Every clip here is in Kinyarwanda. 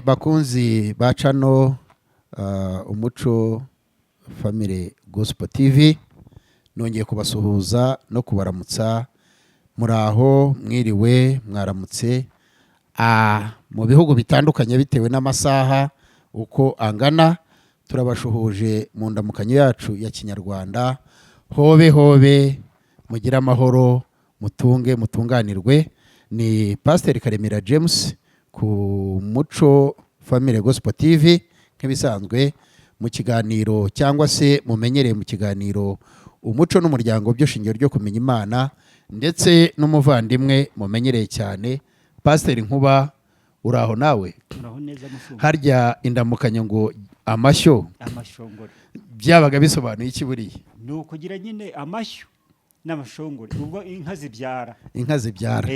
bakunzi ba cano umuco family gospel tv nongeye kubasuhuza no kubaramutsa muraho mwiriwe mwaramutse mu bihugu bitandukanye bitewe n'amasaha uko angana turabashuhuje mu ndamukanyo yacu ya kinyarwanda hobe hobe mugira amahoro mutunge mutunganirwe ni Pastor Karemera James ku muco family gospel tv nk'ibisanzwe mu kiganiro cyangwa se mumenyereye mu kiganiro umuco n'umuryango byo shingiro ryo kumenya Imana ndetse n'umuvandimwe mumenyereye cyane Pastor Nkuba uraho nawe harya indamukanyo ngo amashongore byabaga bisobanuye iki buriye no kugira nyine amashyo n'amashongore ubwo inka zibyara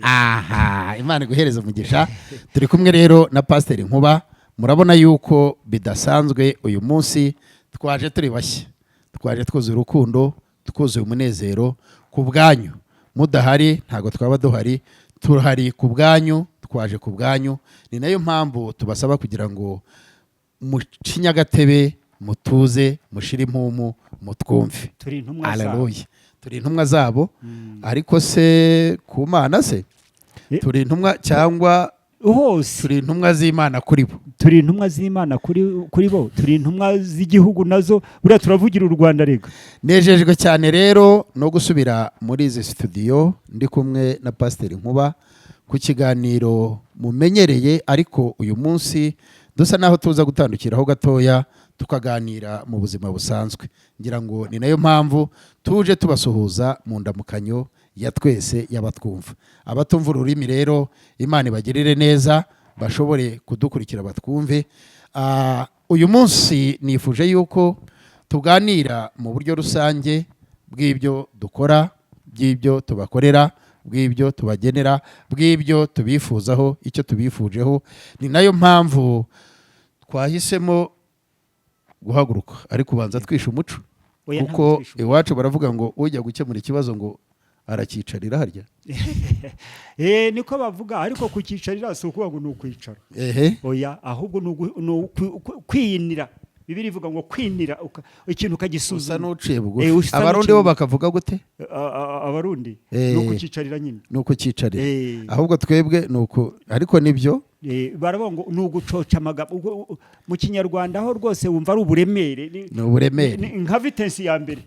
aha Imana iguhereza umugisha turi kumwe rero na Pastor Nkuba murabona yuko bidasanzwe uyu munsi twaje turi bashya twaje twuzuye urukundo twuzuye umunezero ku bwanyu mudahari ntago twaba duhari turahari ku bwanyu twaje ku bwanyu ni nayo mpamvu tubasaba kugira ngo mucinyagatebe mutuze mushire impumu mutwumve turi intumwa zabo ariko se ku Mana se turi intumwa cyangwa hose turi intumwa z'Imana kuri bo turi intumwa z'Imana kuri bo turi intumwa z'igihugu nazo buriya turavugira u Rwanda rega nejejwe cyane rero no gusubira muri izi studio ndi kumwe na Pastor Nkuba ku kiganiro mumenyereye ariko uyu munsi dusa naho tuza gutandukiraho gatoya tukaganira mu buzima busanzwe ngira ngo ni nayo mpamvu tuje tubasuhuza mu ndamukanyo ya twese y'abatwumva abatumva ururimi rero Imana ibagirire neza bashobore kudukurikira batwumve uyu munsi nifuje yuko tuganira mu buryo rusange bw'ibyo dukora by'ibyo tubakorera bw'ibyo tubagenera bw'ibyo tubifuzaho icyo tubifujeho ni nayo mpamvu twahisemo guhaguruka ariko ubanza twisha umuco kuko iwacu baravuga ngo ujya gukemura ikibazo ngo arakicarira harya niko bavuga ariko kukicarira si ukuvuga ngo ni ukwicara oya ahubwo ni kwiyinira Bibiri ivuga ngo kwinira ikintu ukagisuzuma n'uciye bugufi abarundi bo bakavuga gute abarundi nuko kicarira nyine nuko kicarira ahubwo twebwe nuko ariko nibyo baravuga ngo nugucoca amagambo mu kinyarwanda aho rwose wumva ari uburemere nka vitesse ya mbere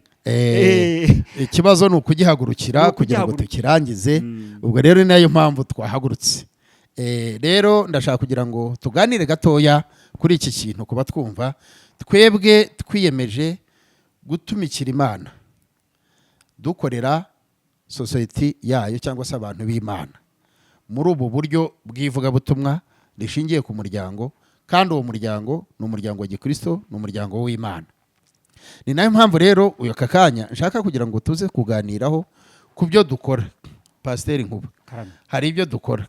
ikibazo ni ukugihagurukira kugira ngo tukirangize ubwo rero ni nayo mpamvu twahagurutse rero ndashaka kugira ngo tuganire gatoya kuri iki kintu kuba twumva twebwe twiyemeje gutumikira Imana dukorera society yayo cyangwa se abantu b'Imana muri ubu buryo bw'ivugabutumwa rishingiye ku muryango kandi uwo muryango ni umuryango wa Gikristo ni umuryango w'Imana ni nayo mpamvu rero uyu kakanya nshaka kugira ngo tuze kuganiraho ku byo dukora Pastor Nkuba hari ibyo dukora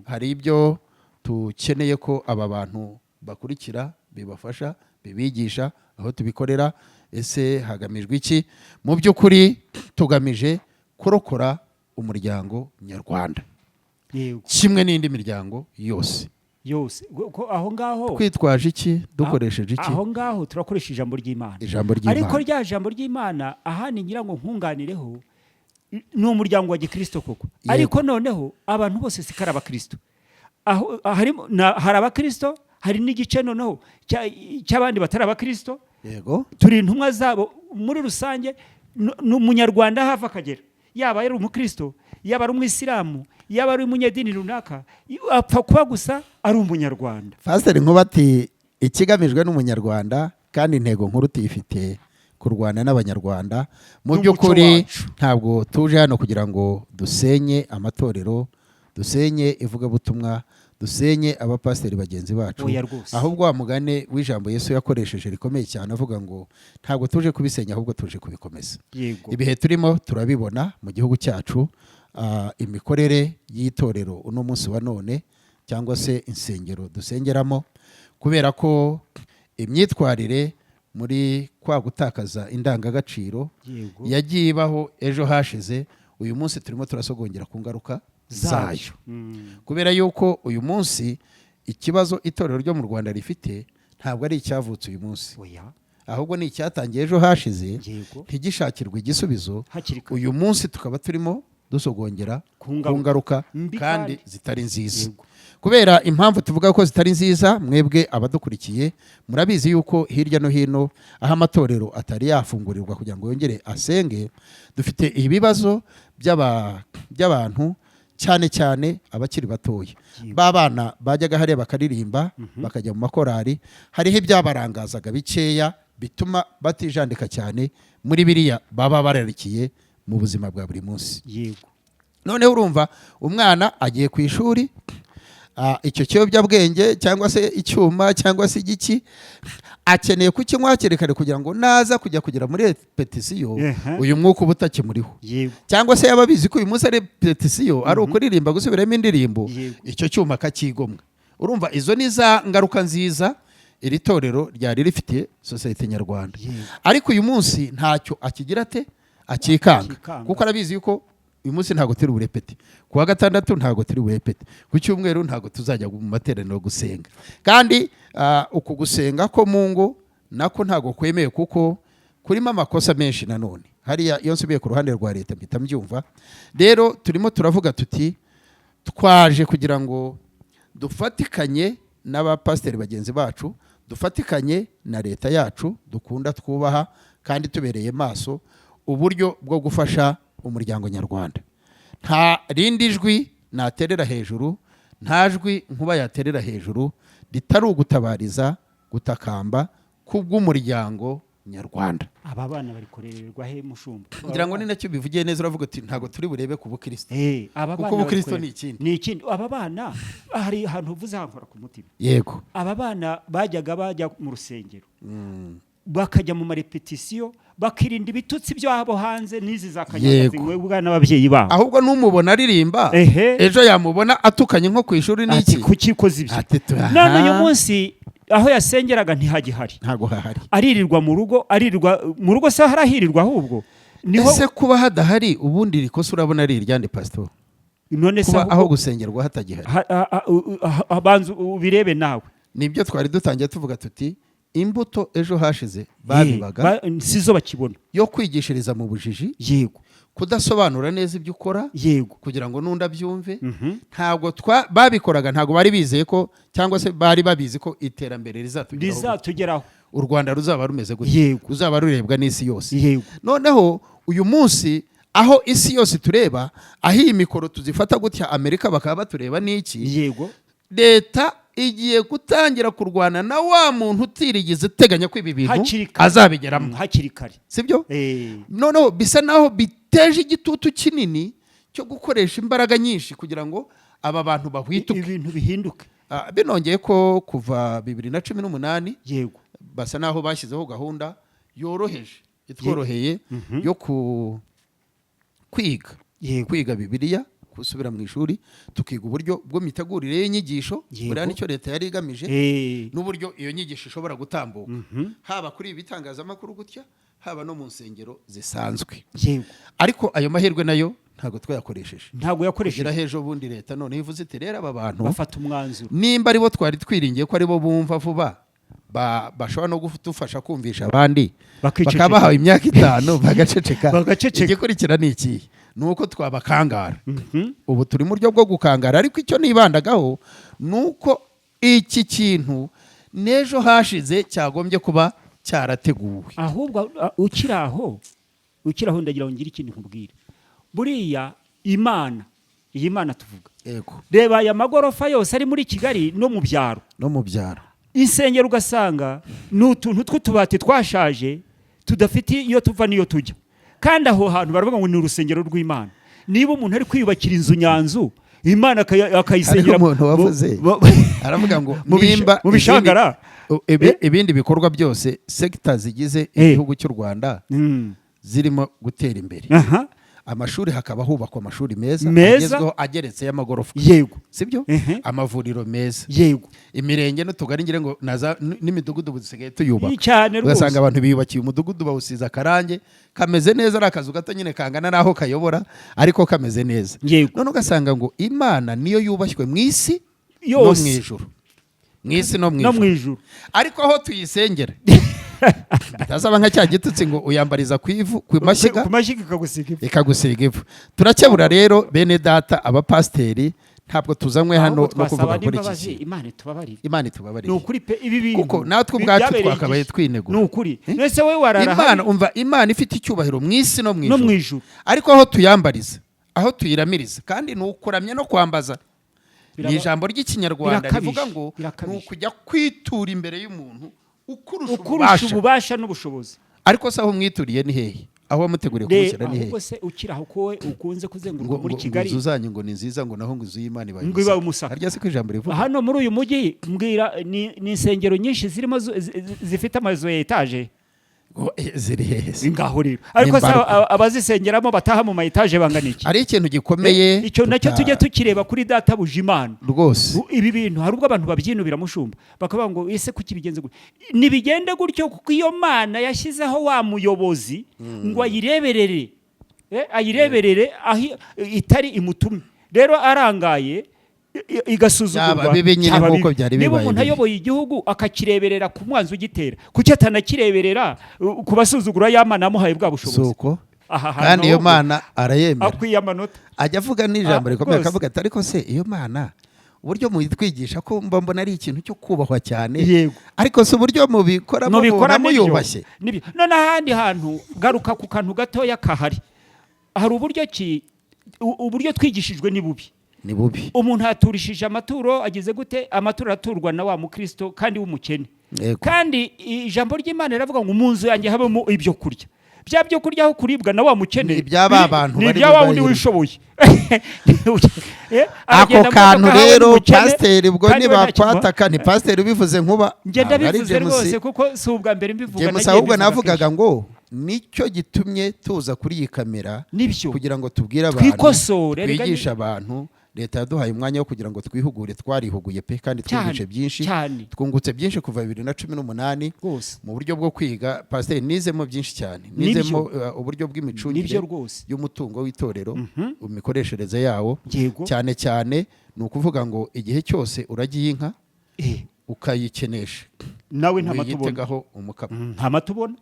hari ibyo tukeneye ko aba bantu bakurikira bibafasha bibigisha aho tubikorera ese hagamijwe iki mu by'ukuri tugamije kurokora umuryango nyarwanda kimwe n'indi miryango yose aho ngaho twitwaje iki dukoresheje iki aho ngaho turakoresha ijambo ry'Imana ariko rya jambo ry'Imana ahani ngira ngo nkunganireho ni umuryango wa Gikristo koko ariko noneho abantu bose sikara abakristo hari abakristo hari n'igice noneho cy'abandi batari abakristo yego turi intumwa zabo muri rusange n'umunyarwanda hafi akagera yaba ari umukristo yaba ari umwisilamu yaba ari umunyedini runaka apfa kuba gusa ari umunyarwanda Pastor Nkuba ati ikigamijwe n'umunyarwanda kandi intego nkuru tuyifite kurwana n'abanyarwanda mu by'ukuri ntabwo tuje hano kugira ngo dusenye amatorero dusenye ivugabutumwa dusenye abapasiteri bagenzi bacu ahubwo wa mugane w'ijambo Yesu yakoresheje rikomeye cyane avuga ngo ntabwo tuje kubisenya ahubwo tuje kubikomeza ibihe turimo turabibona mu gihugu cyacu imikorere y'itorero uno munsi wa none cyangwa se insengero dusengeramo kubera ko imyitwarire muri kwa gutakaza indangagaciro yagiye ibaho ejo hashize uyu munsi turimo turasogongera ku ngaruka zayo kubera yuko uyu munsi ikibazo itorero ryo mu Rwanda rifite ntabwo ari icyavutse uyu munsi, oya, ahubwo ni icyatangiye ejo hashize, yego, ntigishakirwe igisubizo. hakiri kare. Uyu munsi tukaba turimo dusogongera ku ngaruka kandi zitari nziza. Yego. Kubera impamvu tuvuga ko zitari nziza, mwebwe abadukurikiye murabizi yuko hirya no hino aho amatorero atari yafungurirwa kugira ngo yongere asenge, dufite ibibazo by'abantu cyane cyane abakiri batoya. Ba bana bajyaga hariya bakaririmba bakajya mu makorari, hariho ibyabarangazaga bikeya bituma batijandika cyane muri biriya baba bararikiye mu buzima bwa buri munsi. Yego. Noneho urumva umwana agiye ku ishuri, icyo kiyobyabwenge cyangwa se icyuma cyangwa se igiki akeneye kukinywa hakiri kare kugira ngo naza kugera muri repetisiyo uyu mwuka uba utakimuriho. Cyangwa se yaba abizi ko uyu munsi ari repetisiyo, ari ukuririmba gusubiramo indirimbo, icyo cyuma akakigomwa. Urumva izo ni za ngaruka nziza iri torero ryari rifitiye sosiyete nyarwanda. Ariko uyu munsi ntacyo akigira ate, akikanga, kuko arabizi yuko uyu munsi ntago turi burepete, kuwa gatandatu ntago turi burepete, ku cyumweru ntago tuzajya mu materaniro gusenga. Kandi uku gusenga ko mu ngo nako ntago kwemeye, kuko kurimo amakosa menshi nanone. Hariya iyo nsubiye ku ruhande rwa leta mpita mbyumva. Rero turimo turavuga tuti twaje kugira ngo dufatikanye n'abapasiteri bagenzi bacu, dufatikanye na leta yacu dukunda twubaha kandi tubereye maso uburyo bwo gufasha umuryango nyarwanda. Nta rindi jwi naterera hejuru, nta jwi nkuba yaterera hejuru ritari ugutabariza, gutakamba kubw'umuryango nyarwanda. Aba bana bari kurererwa he mushumba? Ngira ngo ni nacyo bivugiye neza, uravuga uti ntago turi burebe ku bukristo. Kuko ubukristo ni ikindi. Ni ikindi. Aba bana hari ahantu uvuze hankora ku mutima. Yego. Aba bana bajya mu rusengero. Bakajya mu marepetisiyo, bakirinda ibitutsi byabo hanze n'izi zakanyaga zinywebwa n'ababyeyi babo. Ahubwo n'umubona aririmba, ejo yamubona atukanye nko ku ishuri n'iki. Ati kukikoze ibyo. None uyu munsi aho yasengeraga ntihagihari. Ntago hahari. Aririrwa mu rugo se harahirirwa ahubwo. Ese kuba hadahari ubundi rikosa urabona ari iryande pastor? None se aho gusengerwa hatagihari. Abanzu ubirebe nawe. Nibyo twari dutangiye tuvuga tuti imbuto ejo hashize babibaga sizo bakibona yo kwigishiriza mu bujiji. Yego. Kudasobanura neza ibyo ukora. Yego. Kugira ngo nunda byumve. Ntabwo babikoraga, ntabwo bari bizeye ko, cyangwa se bari babizi ko iterambere rizatugeraho, u Rwanda ruzaba rumeze gutya, ruzaba rurebwa n'isi yose. Yego. Noneho uyu munsi aho isi yose tureba, aho iyi mikoro tuzifata gutya, Amerika bakaba batureba n'iki. Yego. Leta igiye gutangira kurwana na wa muntu utirigize uteganya ko ibi bintu azabigeramo hakiri kare, sibyo? Noneho bisa naho biteje igitutu kinini cyo gukoresha imbaraga nyinshi kugira ngo aba bantu bahwituke, ibintu bihinduke. Binongeye ko kuva 2018 yego basa naho bashyizeho gahunda yoroheje itworoheye yo kwiga Bibiliya, gusubira mu ishuri tukiga uburyo bwo mitegurire y'inyigisho. Buriya nicyo leta yari igamije, n'uburyo iyo nyigisho ishobora gutambuka haba kuri ibitangazamakuru gutya, haba no mu nsengero zisanzwe. Ariko ayo mahirwe nayo ntago twayakoresheje, kugira hejo bundi leta none ivuze iti rero aba bantu bafata umwanzuro, nimba ari bo twari twiringiye ko ari bo bumva vuba bashobora no gufasha kumvisha abandi, bakaba bahawe imyaka 5 bagaceceka. Igikurikira ni iki? Nuko twabakangara. Ubu turi mu buryo bwo gukangara, ariko icyo nibandagaho nuko iki kintu nejo hashize cyagombye kuba cyarateguwe. Ahubwo ukiraho ndagira ngo ngire ikintu nkubwire. Buriya Imana, iyi Mana tuvuga, yego, reba aya magorofa yose ari muri Kigali no mu byaro, insengero ugasanga n'utuntu tw'utubati twashaje tudafite iyo tuva niyo tujya. Kandi aho hantu baravuga ngo ni urusengero rw'Imana. Niba umuntu ari kwiyubakira inzu nyanzu, Imana akayisengera, umuntu wavuze aravuga ngo nimba mu bishangara ibindi bikorwa byose sector zigize igihugu cy'u Rwanda zirimo gutera imbere, amashuri hakaba hubakwa amashuri meza agezweho ageretse y'amagorofa, yego, sibyo? Amavuriro meza, yego, imirenge n'utugari ngire ngo n'imidugudu busigaye tuyubaka. Ugasanga abantu biyubakiye umudugudu bawusiza akarange kameze neza, ari akazu gato nyine kangana naho kayobora ariko kameze neza. None ugasanga ngo Imana niyo yubashywe mu isi no mu ijuru. mu isi no mu ijuru, ariko aho tuyisengera bitazaba nka cya gitutsi ngo uyambariza ku ivu ku mashyiga ikagusiga ivu. turakebura rero bene data abapasiteri, ntabwo tuzanywe hano no kuvuga kuri iki. Imana itubabarire. Ni ukuri pe, ibi bintu kuko natwe ubwacu twakabaye twinegura. Ni ukuri. Nese we warara Imana umva, Imana ifite icyubahiro mu isi no mu ijuru, ariko aho tuyambariza, aho tuyiramiriza, kandi ni ukuramya no kwambaza. Ni ijambo ry'ikinyarwanda rivuga ngo ni ukujya kwitura imbere y'umuntu ukurusha ububasha n'ubushobozi. Ariko se aho mwituriye ni hehe? Aho wamuteguriye kumushyira ni hehe? Ahubwo se ukiraho ko ukunze kuzenguruka muri Kigali, uzanye ngo ni nziza, ngo naho ngo uzu y'Imana ibaye umusaka. Harya se ko ijambo rivuga hano muri uyu mujyi, mbwira ni insengero nyinshi zirimo zifite amazu ya etaje ziri hehe? Ngaho rero, ariko abazisengeramo bataha mu mayetaje bangana iki? Ari ikintu gikomeye icyo nacyo tujye tukireba kuri data buje Imana rwose. Ibi bintu hari ubwo abantu babyinubira mushumba, bakavuga ngo ese kuki bigenze gutyo? Nibigende gutyo kuko iyo Mana yashyizeho wa muyobozi ngo ayireberere, itari imutumye. Rero arangaye igasuzugurwa. Niba umuntu ayoboye igihugu akakireberera ku mwanzi ugitera, kuki atanakireberera ku basuzugura ya Mana yamuhaye bwa bushobozi? Kandi iyo Mana arayemera, akwiye amanota. ajya avuga n'ijambo rikomeye, akavuga ati ariko se iyo Mana uburyo muyitwigisha ko mbona ari ikintu cyo kubahwa cyane, ariko se uburyo mubikoramo muyubashye. None ahandi hantu garuka ku kantu gatoya kahari, hari uburyo twigishijwe ni bubi. Umuntu aturishije amaturo, agize gute? Amaturo aturwa na wa mukristo kandi w'umukene. Kandi ijambo ry'Imana riravuga ngo mu nzu yanjye habemo ibyo kurya. Bya byo kurya aho kuribwa na wa mukene, ni by'aba bantu bari wundi wishoboye. Ako kantu rero pasiteri ubwo nibakwataka, ni pasiteri ubivuze nkuba, ngenda bivuze rwose kuko si ubwa mbere mbivuga. Ahubwo navugaga ngo nicyo gitumye tuza kuri iyi kamera, kugira ngo tubwire abantu, twigishe abantu. Leta yaduhaye umwanya wo kugira ngo twihugure, twarihuguye pe, kandi twumvise byinshi, twungutse byinshi kuva 2018 mu buryo bwo kwiga. Pasiteri nizemo byinshi cyane, nizemo uburyo bw'imicungire y'umutungo w'itorero, imikoreshereze yawo, cyane cyane ni ukuvuga ngo igihe cyose uragiye inka ukayikenesha, nawe ntamatubonaho umukamo, ntamatubona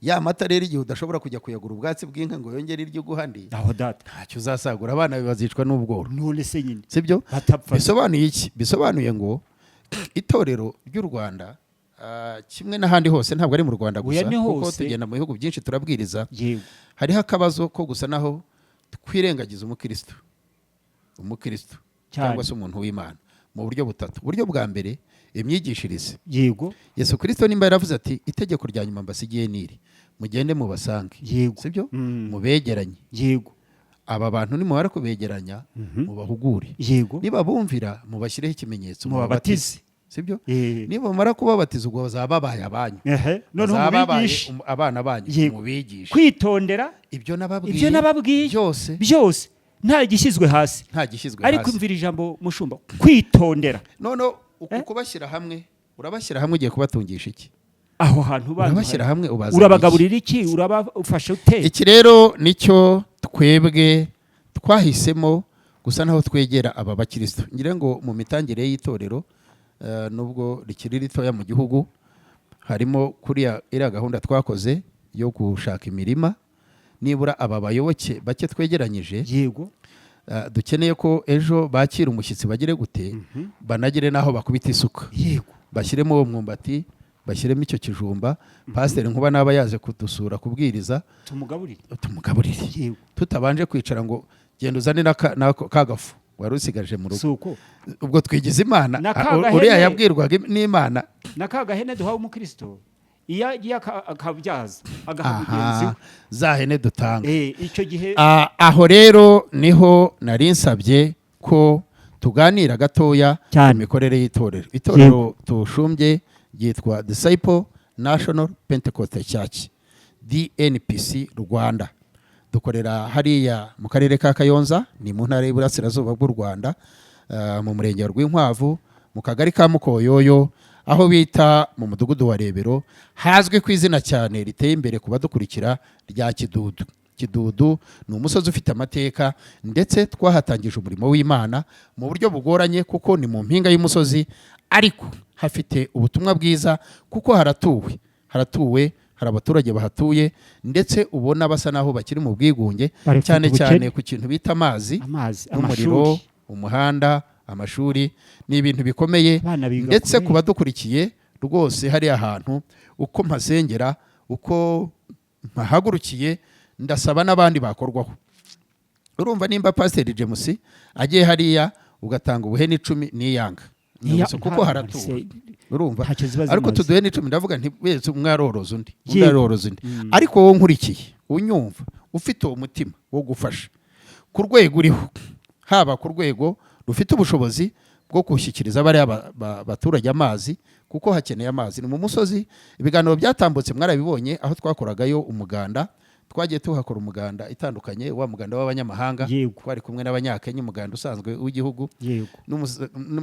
ya mata rero igihe udashobora kujya kuyagura ubwatsi bw'inka ngo yongere iryo guhandi, ntacyo uzasagura, abana bazicwa n'ubworo. None se nyine sibyo bisobanuye iki? Bisobanuye ngo itorero ry'u Rwanda kimwe n'ahandi hose, ntabwo ari mu Rwanda gusa, kuko tugenda mu bihugu byinshi turabwiriza, hariho akabazo ko gusa naho twirengagiza umukristo cyangwa se umuntu w'Imana mu buryo butatu. Uburyo bwa mbere, imyigishirize. Yesu Kristo nimba yaravuze ati itegeko rya nyuma mbasigiye niri, mugende mubasange, sibyo? Mubegeranye. Aba bantu nimubara kubegeranya, mubahugure. Niba bumvira, mubashyireho ikimenyetso, mubabatize, sibyo? Niba mumara kubabatiza, ubwo bazaba babaye abanyu, mubigishe abana banyu, mubigishe kwitondera ibyo nababwiye byose, nta gishyizwe hasi. Ariko mvira ijambo mushumba, kwitondera. None uku kubashyira hamwe, urabashyira hamwe ugiye kubatungisha iki? Aho hantu urabashyira hamwe, urabagaburira iki? Urabafasha ute? Iki rero nicyo twebwe twahisemo, gusa naho twegera aba bakristo. Ngira ngo mu mitangire y'itorero, nubwo rikiri ritoya mu gihugu, harimo kuri iriya gahunda twakoze yo gushaka imirima, nibura aba bayoboke bake twegeranyije, dukeneye ko ejo bakira umushyitsi bagire gute, banagire naho bakubita isuka, bashyiremo uwo mwumbati, bashyiremo icyo kijumba. Pasiteri nkuba naba yaje kudusura kubwiriza, tumugaburire, tutabanje kwicara ngo genda uzane ka gafu wari usigaje mu rugo. Ubwo twigize Imana, uriya yabwirwaga n'Imana. Na ka gahene duhawe umukristo, iyo agiye akabyaza agaha mugenzi we, za hene dutanga. Icyo gihe aho rero niho nari nsabye ko tuganira gatoya ku mikorere y'itorero. Itorero tushumbye ryitwa Disciple National Pentecostal Church, DNPC Rwanda. Dukorera hariya mu karere ka Kayonza, ni mu ntara y'Iburasirazuba bw'u Rwanda, mu murenge wa Rwinkwavu, mu kagari ka Mukoyoyo, aho bita mu mudugudu wa Rebero, hazwi ku izina cyane riteye imbere ku badukurikira rya Kidudu. Kidudu ni umusozi ufite amateka, ndetse twahatangije umurimo w'Imana mu buryo bugoranye kuko ni mu mpinga y'umusozi, ariko hafite ubutumwa bwiza kuko haratuwe, hari abaturage bahatuye, ndetse ubona basa naho bakiri mu bwigunge, cyane cyane ku kintu bita amazi n'umuriro, umuhanda, amashuri. Ni ibintu bikomeye, ndetse ku badukurikiye rwose hari ahantu uko mpasengera, uko mpahagurukiye, ndasaba n'abandi bakorwaho. Urumva nimba Pasiteri James agiye hariya ugatanga ubuhene 10 n'iyanga kuko haratuwe, urumva, ariko tuduhe n'10 ndavuga nti wese umwaroroza undi ariko wowe nkurikiye unyumva ufite uwo mutima wo gufasha ku rwego uriho, haba ku rwego rufite ubushobozi bwo gushyikiriza bari abaturage amazi, kuko hakeneye amazi. Ni mu musozi, ibiganiro byatambutse mwarabibonye aho twakoragayo umuganda, twagiye tuhakora umuganda itandukanye, wa muganda w'abanyamahanga, twari kumwe n'abanyakenya, umuganda usanzwe w'igihugu,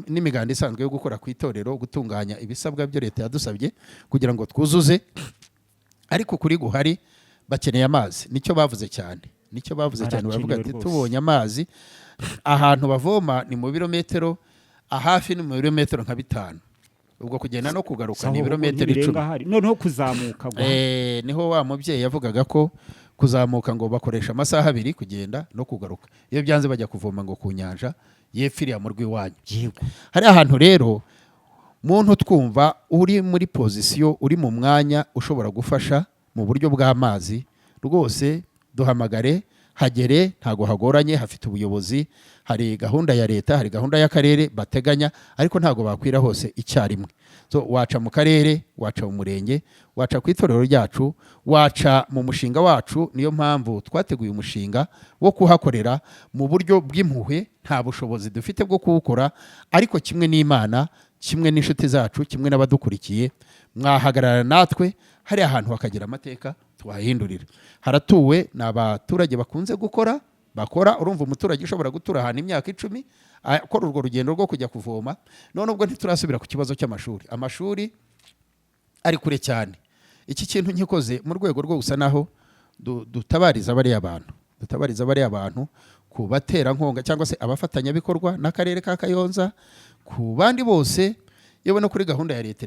n'imiganda isanzwe yo gukora ku itorero, gutunganya ibisabwa byo leta yadusabye kugira ngo twuzuze. Ariko kuri guhari bakeneye amazi, nicyo bavuze cyane, baravuga ati tubonye amazi ahantu bavoma ni mu birometero, hafi ni mu birometero nka 5, ubwo kugenda no kugaruka ni ibirometero 10. Noneho kuzamuka niho wa mubyeyi yavugaga ko kuzamuka ngo bakoresha amasaha 2 kugenda no kugaruka, iyo byanze bajya kuvoma ngo ku nyanja yepfiriya mu rw'iwanyu. Hari ahantu rero muntu twumva uri muri pozisiyo, uri mu mwanya ushobora gufasha mu buryo bw'amazi, rwose duhamagare, hagere, ntago hagoranye, hafite ubuyobozi, hari gahunda ya leta, hari gahunda y'akarere bateganya, ariko ntago bakwira hose icyarimwe. Waca mu karere, waca mu murenge, waca ku itorero ryacu, waca mu mushinga wacu. Niyo mpamvu twateguye umushinga wo kuhakorera mu buryo bw'impuhwe, nta bushobozi dufite bwo kuwukora, ariko kimwe n'Imana, kimwe n'inshuti zacu, kimwe n'abadukurikiye, mwahagarara natwe, hari ahantu hakagira amateka tuhahindurira. Haratuwe, ni abaturage bakunze bakora. Urumva umuturage ushobora gutura ahantu imyaka 10 akora urwo rugendo rwo kujya kuvoma. None ubwo ntiturasubira ku kibazo cy'amashuri, amashuri ari kure cyane. Iki kintu nkikoze mu rwego rwo gusa naho dutabariza bariya abantu, ku baterankunga cyangwa se abafatanyabikorwa n'akarere ka Kayonza, ku bandi bose, yewe no kuri gahunda ya leta.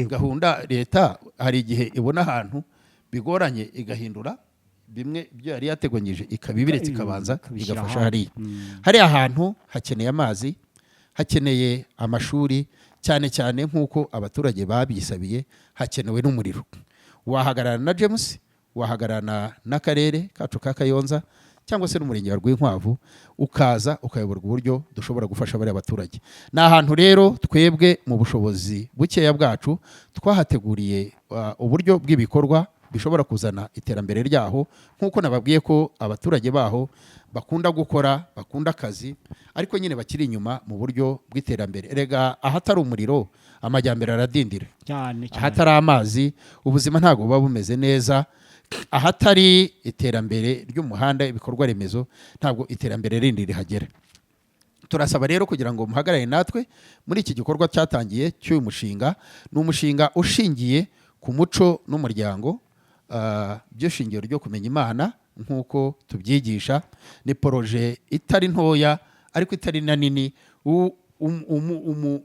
Gahunda leta hari igihe ibona ahantu bigoranye igahindura bimwe byo yari yateganyije, ikabibiretse ikabanza igafasha hariya. Hari ahantu hakeneye amazi, hakeneye amashuri, cyane cyane nk'uko abaturage babisabiye, hakenewe n'umuriro. Wahagararana na James, wahagararana n'akarere kacu ka Kayonza, cyangwa se n'umurenge wa Rwinkwavu, ukaza ukayoborwa uburyo dushobora gufasha bari abaturage. Ni ahantu rero twebwe mu bushobozi bukeya bwacu twahateguriye uburyo bw'ibikorwa bishobora kuzana iterambere ryaho, nk'uko nababwiye ko abaturage baho bakunda gukora, bakunda akazi, ariko nyine bakiri inyuma mu buryo bw'iterambere. Erega ahatari umuriro amajyambere aradindira, ahatari amazi ubuzima ntabwo buba bumeze neza, ahatari iterambere ry'umuhanda, ibikorwa remezo, ntabwo iterambere rindi rihagera. Turasaba rero kugira ngo muhagarare natwe muri iki gikorwa cyatangiye cy'uyu mushinga. Ni umushinga ushingiye ku muco n'umuryango, byo shingiro ryo kumenya Imana nk'uko tubyigisha. Ni poroje itari ntoya ariko itari na nini.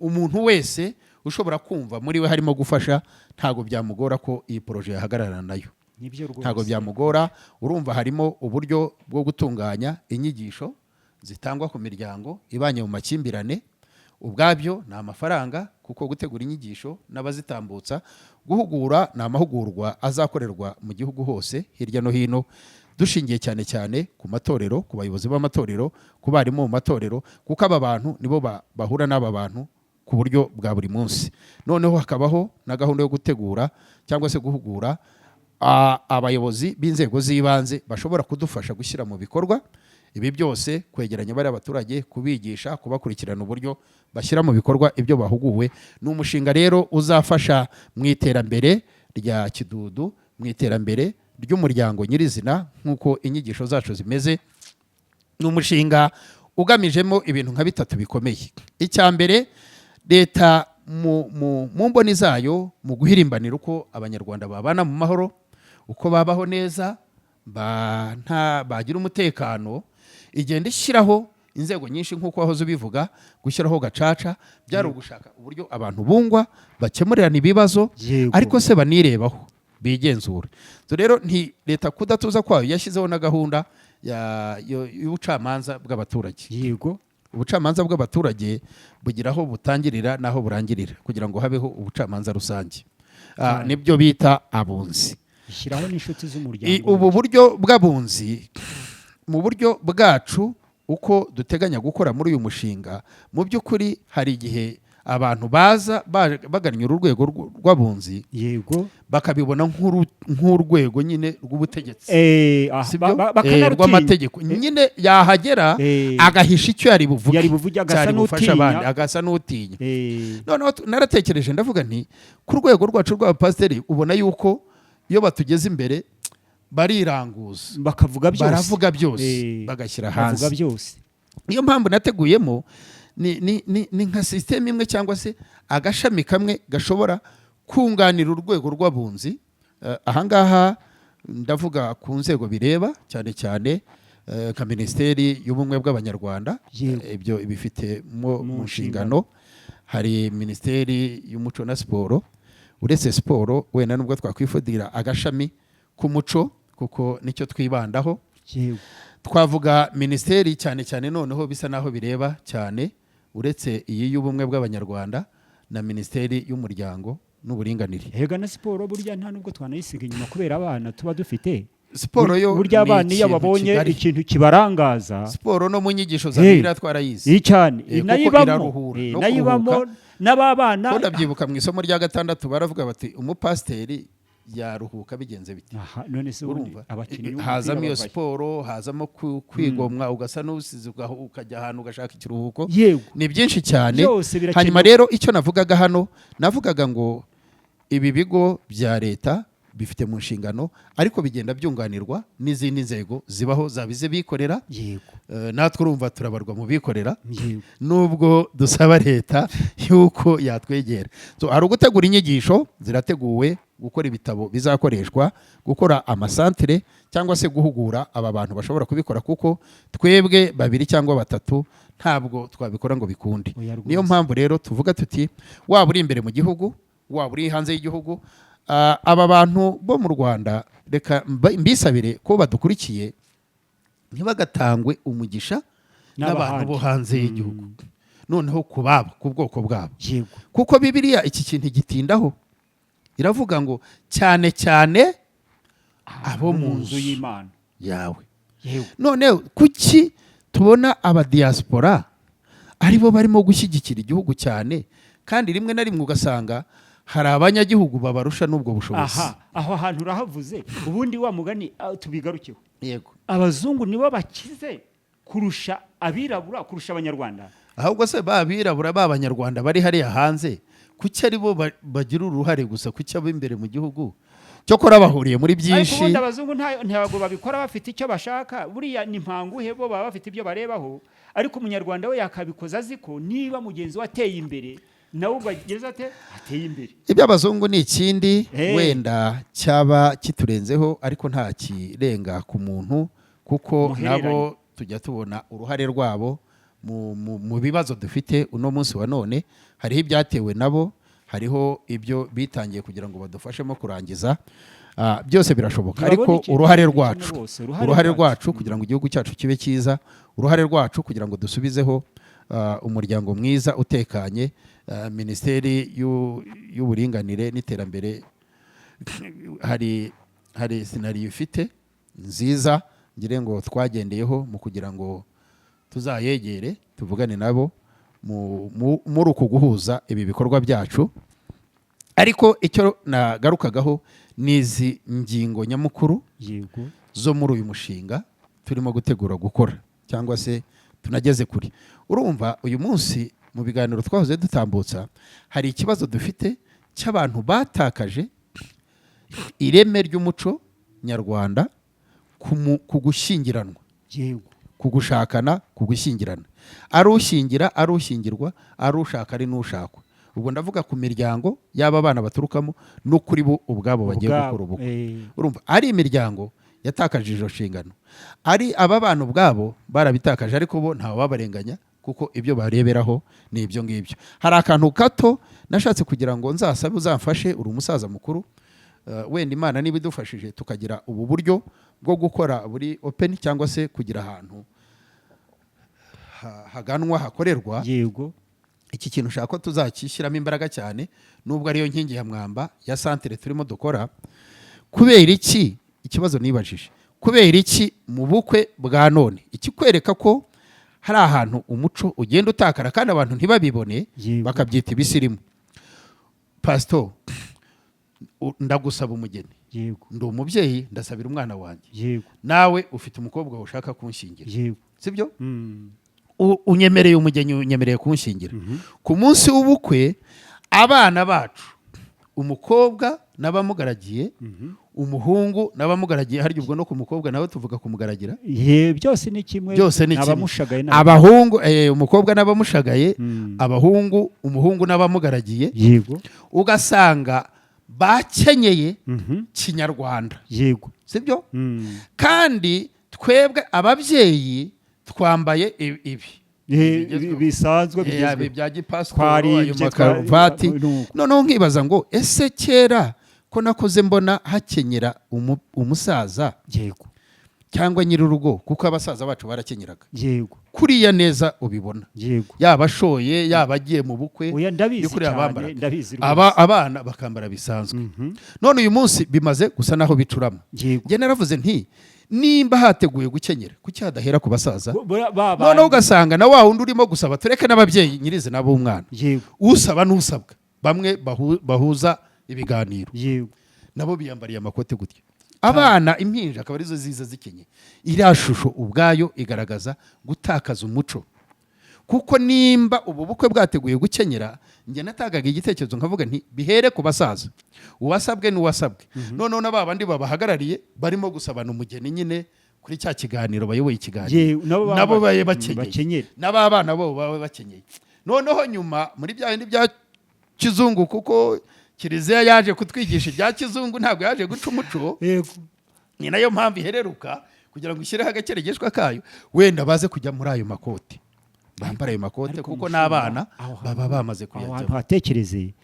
Umuntu wese ushobora kumva muri we harimo gufasha, ntago byamugora ko iyi poroje yahagarara nayo, ntago byamugora. Urumva harimo uburyo bwo gutunganya inyigisho zitangwa ku miryango ibanye mu makimbirane, ubwabyo ni amafaranga, kuko gutegura inyigisho n'abazitambutsa, guhugura ni amahugurwa azakorerwa mu gihugu hose hirya no hino, dushingiye cyane cyane ku matorero, ku bayobozi b'amatorero, ku barimu mu matorero, kuko aba bantu nibo bahura n'aba bantu ku buryo bwa buri munsi. Noneho hakabaho na gahunda yo gutegura cyangwa se guhugura abayobozi b'inzego z'ibanze bashobora kudufasha gushyira mu bikorwa ibi byose, kwegeranya bari abaturage, kubigisha, kubakurikirana uburyo bashyira mu bikorwa ibyo bahuguwe. Ni umushinga rero uzafasha mu iterambere rya Kidudu, mu iterambere ry'umuryango nyirizina nk'uko inyigisho zacu zimeze. Ni umushinga ugamijemo ibintu nka 3 bikomeye. Icya mbere, leta mu mboni zayo mu guhirimbanira uko abanyarwanda babana mu mahoro, uko babaho neza bagira umutekano, igenda ishyiraho inzego nyinshi nk'uko wahoze ubivuga. Gushyiraho gacaca byari ugushaka uburyo abantu bungwa bakemurirana ibibazo, ariko se banirebaho bigenzura. Rero leta kudatuza kwayo yashyizeho na gahunda y'ubucamanza bw'abaturage. Yego, ubucamanza bw'abaturage bugira aho butangirira n'aho burangirira kugira ngo habeho ubucamanza rusange. Nibyo bita abunzi. ishyiraho n'inshuti z'umuryango. Ubu buryo bw'abunzi mu buryo bwacu uko duteganya gukora muri uyu mushinga, mu by'ukuri hari igihe abantu baza bagannye urwego rw'abunzi, yego, bakabibona nk'urwego nyine rw'ubutegetsi, rw'amategeko nyine, yahagera agahisha icyo yari buvuge cyari bufasha abandi, agasa n'utinya. Noneho naratekereje ndavuga nti ku rwego rwacu rw'abapasiteri ubona yuko iyo batugeze imbere bariranguza, baravuga byose, bagashyira hanze. Niyo mpamvu nateguyemo ni nka sisiteme imwe cyangwa se agashami kamwe gashobora kunganira urwego rw'abunzi. Ahangaha ndavuga ku nzego bireba cyane cyane nka Minisiteri y'Ubumwe bw'Abanyarwanda, ibyo ibifite mu nshingano. Hari Minisiteri y'Umuco na Siporo. Uretse siporo wenda nubwo twakwifudira agashami k'umuco kuko nicyo twibandaho. Twavuga Minisiteri cyane cyane noneho bisa naho bireba cyane, uretse iyi y'Ubumwe bw'Abanyarwanda na Minisiteri y'Umuryango n'Uburinganire. Hega na siporo burya nta nubwo twanayisiga inyuma kubera abana tuba dufite. Siporo yo burya abana iyo babonye ikintu kibarangaza, siporo no mu nyigisho za Bibiliya twarayize cyane, nayibamo n'ababana. Ko ndabyibuka mu isomo rya 6 baravuga bati umupasiteri yaruhuka bigenze biti. None se hazamo iyo siporo, hazamo kwigomwa, ugasa n'usize ukajya ahantu ugashaka ikiruhuko. Ni byinshi cyane. Hanyuma rero icyo navugaga hano, navugaga ngo ibi bigo bya leta bifite mu nshingano, ariko bigenda byunganirwa n'izindi nzego zibaho zabize bikorera. Natwe urumva turabarwa mu bikorera, nubwo dusaba leta yuko yatwegera. Hari ugutegura inyigisho zirateguwe, gukora ibitabo bizakoreshwa, gukora amasantere cyangwa se guhugura aba bantu bashobora kubikora, kuko twebwe 2 cyangwa 3 ntabwo twabikora ngo bikunde. Niyo mpamvu rero tuvuga tuti waba uri imbere mu gihugu, waba uri hanze y'igihugu, aba bantu bo mu Rwanda reka mbisabire ko badukurikiye ntibagatangwe umugisha n'abantu bo hanze y'igihugu, noneho kubabo ku bwoko bwabo. Kuko Bibiliya iki kintu gitindaho, iravuga ngo cyane cyane abo mu nzu y'Imana yawe. None kuki tubona abadiaspora aribo barimo gushyigikira igihugu cyane, kandi rimwe na rimwe ugasanga hari abanyagihugu babarusha n'ubwo bushobozi? Aho hantu urahavuze. Ubundi wa mugani tubigarukeho. Yego, abazungu nibo bakize kurusha abirabura, kurusha abanyarwanda. Ahubwo se babirabura b'abanyarwanda bari hariya hanze, kuki ari bo bagira uruhare gusa, kuki abo imbere mu gihugu cyo kora bahuriye muri byinshi? Ariko abazungu ntabwo babikora bafite icyo bashaka, buriya ni mpanguhe, bo baba bafite ibyo barebaho. Ariko umunyarwanda we yakabikoza aziko niba mugenzi we ateye imbere, nawe bageze ateye imbere. Iby'abazungu ni ikindi wenda cyaba kiturenzeho, ariko nta kirenga ku muntu, kuko nabo tujya tubona uruhare rwabo mu bibazo dufite uno munsi wa none. Hariho ibyatewe nabo, hariho ibyo bitangiye kugira ngo badufashemo kurangiza. Byose birashoboka, ariko uruhare rwacu kugira ngo igihugu cyacu kibe cyiza, uruhare rwacu kugira ngo dusubizeho umuryango mwiza utekanye. Minisiteri y'Uburinganire n'Iterambere hari sinariyo ifite nziza, ngire ngo twagendeyeho mu kugira ngo tuzayegere tuvugane nabo muri uku guhuza ibi bikorwa byacu. Ariko icyo nagarukagaho ni izi ngingo nyamukuru zo muri uyu mushinga turimo gutegura gukora, cyangwa se tunageze kuri. Urumva uyu munsi mu biganiro twahoze dutambutsa, hari ikibazo dufite cy'abantu batakaje ireme ry'umuco nyarwanda ku gushyingiranwa, ku gushakana, ku gushyingirana, ari ushyingira, ari ushyingirwa, ari ushaka, ari n'ushakwa. Ubwo ndavuga ku miryango y'aba bana baturukamo no kuri bo ubwabo bagiye gukora ubukwe. Urumva ari imiryango yatakaje izo nshingano. Ari aba bana ubwabo barabitakaje, ariko bo ntawe babarenganya kuko ibyo bareberaho ni ibyo ngibyo. Hari akantu gato nashatse kugira ngo nzasabe uzamfashe, uri umusaza mukuru, wenda Imana niba idufashije tukagira ubu buryo bwo gukora buri open cyangwa se kugira ahantu haganwa hakorerwa. Yego. Iki kintu ushaka ko tuzakishyiramo imbaraga cyane, nubwo ariyo nkingi ya mwamba ya santere turimo dukora. Kubera iki? Ikibazo nibajije, kubera iki mu bukwe bwa none ikikwereka ko hari ahantu umuco ugenda utakara kandi abantu ntibabibone, bakabyita ibisirimu. Pastor, ndagusaba umugeni. Yego. Ndi umubyeyi, ndasabira umwana wanjye. Yego. Nawe ufite umukobwa ushaka kunshingira. Yego. Sibyo? Unyemereye umugeni, unyemereye kunshingira. Ku munsi w'ubukwe abana bacu, umukobwa n'abamugaragiye, umuhungu n'abamugaragiye, harya ubwo no ku mukobwa nawe tuvuga kumugaragira. Byose ni kimwe. Byose ni abamushagaye, abahungu, umukobwa n'abamushagaye, abahungu, umuhungu n'abamugaragiye. Yego. Ugasanga bakenyeye kinyarwanda. Yego. Sibyo? Kandi twebwe ababyeyi twambaye ibi bisanzwe bya gipasitoro, ayo makaruvati. Noneho nkibaza ngo ese kera ko nakoze mbona hakenyera umusaza. Yego. Cyangwa nyir'urugo, kuko abasaza bacu barakenyeraga. Yego. Kuriya neza ubibona. Yego. Yaba ashoye, yaba agiye mu bukwe. Oya, ndabizi cyane, ndabizi. Abana bakambara bisanzwe. None uyu munsi bimaze gusa naho bicurama. Njye naravuze nti nimba hateguye gukenyera, kuki hadahera ku basaza? Noneho ugasanga na wa wundi urimo gusaba, tureke n'ababyeyi nyirizina b'umwana, usaba n'usabwa, bamwe bahuza ibiganiro, nabo biyambariye amakote gutya. Abana, impinja akaba arizo ziza zikenye. Iriya shusho ubwayo igaragaza gutakaza umuco. Kuko nimba ubu bukwe bwateguye gukenyera, njye natagaga igitekerezo nkavuga nti bihere ku basaza, uwasabwe n'uwasabwe. Noneho na babandi babahagarariye barimo gusabana umugeni nyine kuri cya kiganiro, bayoboye ikiganiro, nabo baye bakenyeye, n'abana bo bawe bakenyeye. Noneho nyuma muri bya bindi bya kizungu, kuko Kiliziya yaje kutwigisha ibya kizungu, ntabwo yaje guca umuco. Ni nayo mpamvu ihereruka kugira ngo ishyireho agakeregeshwa kayo, wenda baze kujya muri ayo makoti, bambara ayo makote, kuko n'abana baba bamaze kuyajyamo. Ahantu hatekereze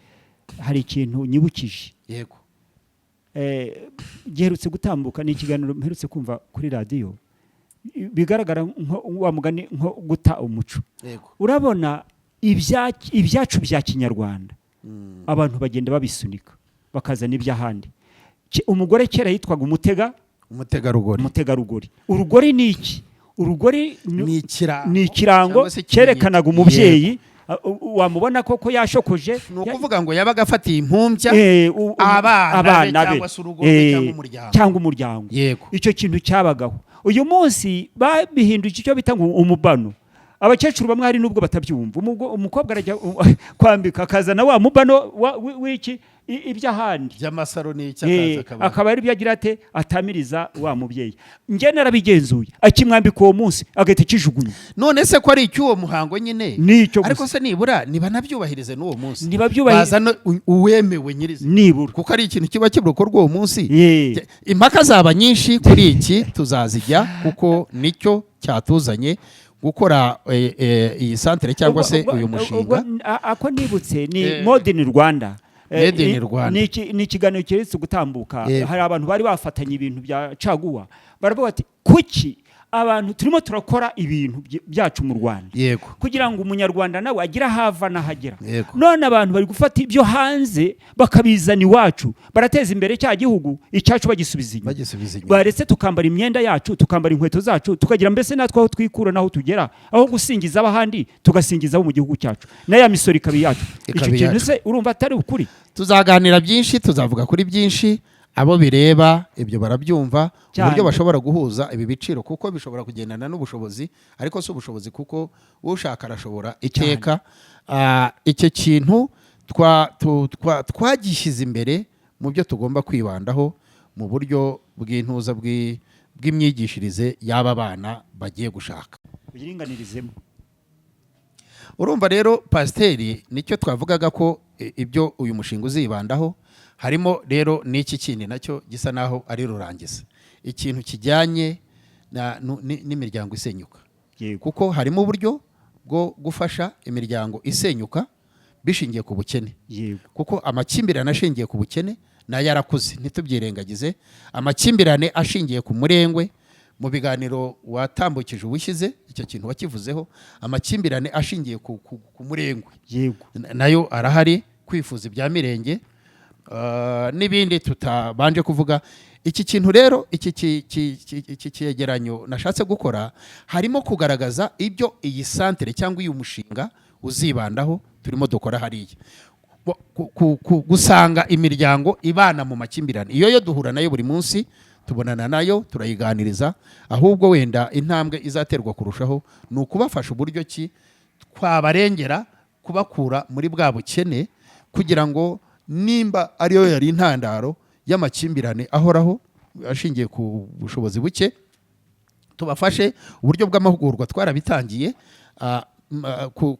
hari ikintu nyibukije. Yego. Giherutse gutambuka, ni ikiganiro mperutse kumva kuri radiyo, bigaragara wa mugani nko guta umuco. Urabona ibyacu bya kinyarwanda, abantu bagenda babisunika bakazana iby'ahandi. Umugore kera yitwaga umutegarugori. Urugori ni iki? Urugori ni ikirango cyerekanaga umubyeyi. Wamubona koko yashokoje, ni ukuvuga ngo yabaga afatiye impumbya abana be cyangwa umuryango. Icyo kintu cyabagaho. Uyu munsi babihinduye icyo bita ngo umubano. Abakecuru bamwe hari nubwo batabyumva, umukobwa arajya kwambika akazana wa mubano w'iki iby'ahandi by'amasaro n'iki, akaba ari byo agira ate atamiriza wa mubyeyi. Njye narabigenzuye, akimwambika uwo munsi agahita kijugunya. None se ko ari icy'uwo muhango nyine, ariko se nibura niba nabyubahirize n'uwo munsi, bazana uwemewe nyirizina, nibura, kuko ari ikintu kiba kibukorwa uwo munsi. Impaka zaba nyinshi kuri iki, tuzazijya kuko nicyo cyatuzanye gukora iyi santere cyangwa se uyu mushinga. Ako nibutse ni Modern Rwanda. Ni ikiganiro keretse gutambuka, hari abantu bari bafatanye ibintu bya caguwa, baravuga ati kuki abantu turimo turakora ibintu byacu mu Rwanda kugira ngo umunyarwanda nawe agira hava nahagera. None abantu bari gufata ibyo hanze bakabizana iwacu, barateza imbere cya gihugu, icyacu bagisubiza inyuma. Baretse tukambara imyenda yacu, tukambara inkweto zacu, tukagira mbese natwe aho twikura naho tugera, aho gusingiza abahandi tugasingiza abo mu gihugu cyacu, na ya misoro ikabi yacu. Icyo kintu se urumva atari ukuri? Tuzaganira byinshi, tuzavuga kuri byinshi, abo bireba ibyo barabyumva, uburyo bashobora guhuza ibi biciro, kuko bishobora kugendana n'ubushobozi, ariko si ubushobozi kuko ushaka arashobora iteka. Icyo kintu twagishyize imbere mu byo tugomba kwibandaho mu buryo bw'intuza bw'imyigishirize y'aba bana bagiye gushaka. Uyiringanirizemo. Urumva rero pasiteri, nicyo twavugaga ko ibyo uyu mushinga uzibandaho harimo rero n'iki kindi nacyo gisa naho ari rurangiza. ikintu kijyanye n'imiryango isenyuka, kuko harimo uburyo bwo gufasha imiryango isenyuka bishingiye ku bukene, kuko amakimbirane ashingiye ku bukene nayo yarakuze ntitubyirengagize. Amakimbirane ashingiye ku murengwe, mu biganiro watambukije ubushyize icyo kintu wakivuzeho, amakimbirane ashingiye ku murengwe nayo arahari, kwifuza ibya mirenge n'ibindi tutabanje kuvuga. Iki kintu rero, iki cyegeranyo nashatse gukora harimo kugaragaza ibyo iyi santere cyangwa uyu mushinga uzibandaho turimo dukora hariya, gusanga imiryango ibana mu makimbirane. Iyo duhura nayo buri munsi, tubonana nayo, turayiganiriza, ahubwo wenda intambwe izaterwa kurushaho ni ukubafasha uburyo ki twabarengera, kubakura muri bwa bukene, kugira ngo nimba ariyo yari intandaro y'amakimbirane ahoraho ashingiye ku bushobozi buke, tubafashe. Uburyo bw'amahugurwa twarabitangiye,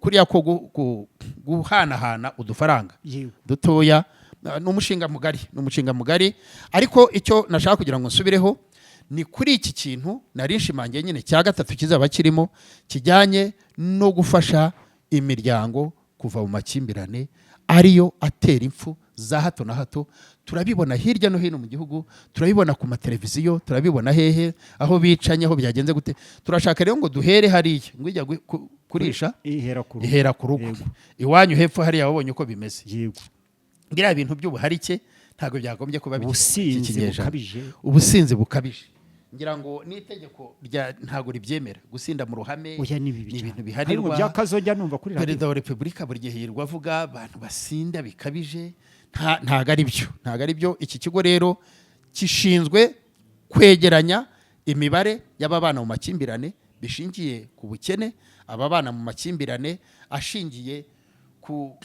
kuriya ko guhanahana udufaranga dutoya, ni umushinga mugari. Ariko icyo nashaka kugira ngo nsubireho ni kuri iki kintu nari nshimangiye nyine cya gatatu kizaba kirimo, kijyanye no gufasha imiryango kuva mu makimbirane ariyo atera impfu za hato na hato. Turabibona hirya no hino mu gihugu, turabibona ku mateleviziyo, turabibona hehe, aho bicanye, aho byagenze gute. Turashaka rero ngo duhere hariya, ngo ijya kurisha ihera ku rugo. Iwanyu hepfo hariya wabonye uko bimeze. Ngira ibintu by'ubuharike ntabwo byagombye kuba ubusinzi bukabije. Ngira ngo n'itegeko ntabwo ribyemera gusinda mu ruhame, ni ibintu biharirwa. Perezida wa Repubulika buri gihe yirirwa avuga abantu basinda bikabije, ntabwo ari byo. Iki kigo rero gishinzwe kwegeranya imibare y'ababana mu makimbirane bishingiye ku bukene, ababana mu makimbirane ashingiye ku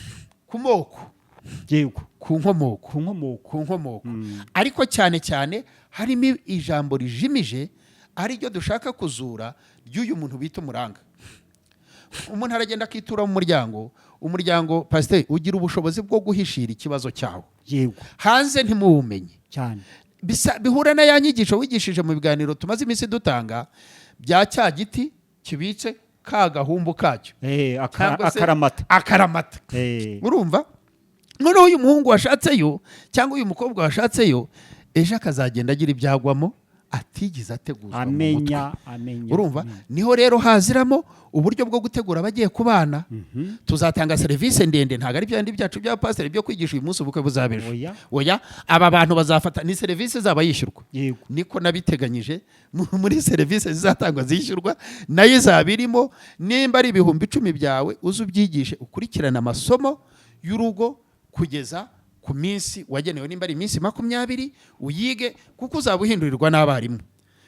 moko, ku nkomoko. Ariko cyane cyane harimo ijambo rijimije ariryo dushaka kuzura ry'uyu muntu bita umuranga. Umuntu aragenda akitura mu umuryango pasiteri ugira ubushobozi bwo guhishira ikibazo cyawo, hanze ntimuwumenye cyane. Bihura na ya nyigisho wigishije mu biganiro tumaze iminsi dutanga bya cya giti kibitse ka gahumbu kacyo, akaramata. Urumva, noneho uyu muhungu washatseyo cyangwa uyu mukobwa washatseyo ejo akazagenda agira ibyagwamo atigeze ateguzwa mu mutwe. Urumva, niho rero haziramo uburyo bwo gutegura abagiye kubana. Tuzatanga serivisi ndende, ntabwo ari byandi byacu bya pasiteri byo kwigisha uyu munsi ubukwe buzabejo. Oya, aba bantu bazafata ni serivisi zaba yishyurwa, niko nabiteganyije muri serivisi zizatangwa zishyurwa, nayo izaba irimo. Nimba ari 10,000 byawe uze ubyigishe, ukurikirana amasomo y'urugo kugeza ku minsi wagenewe. Nimba ari iminsi 20 uyige, kuko uzaba uhindurirwa n'abarimu.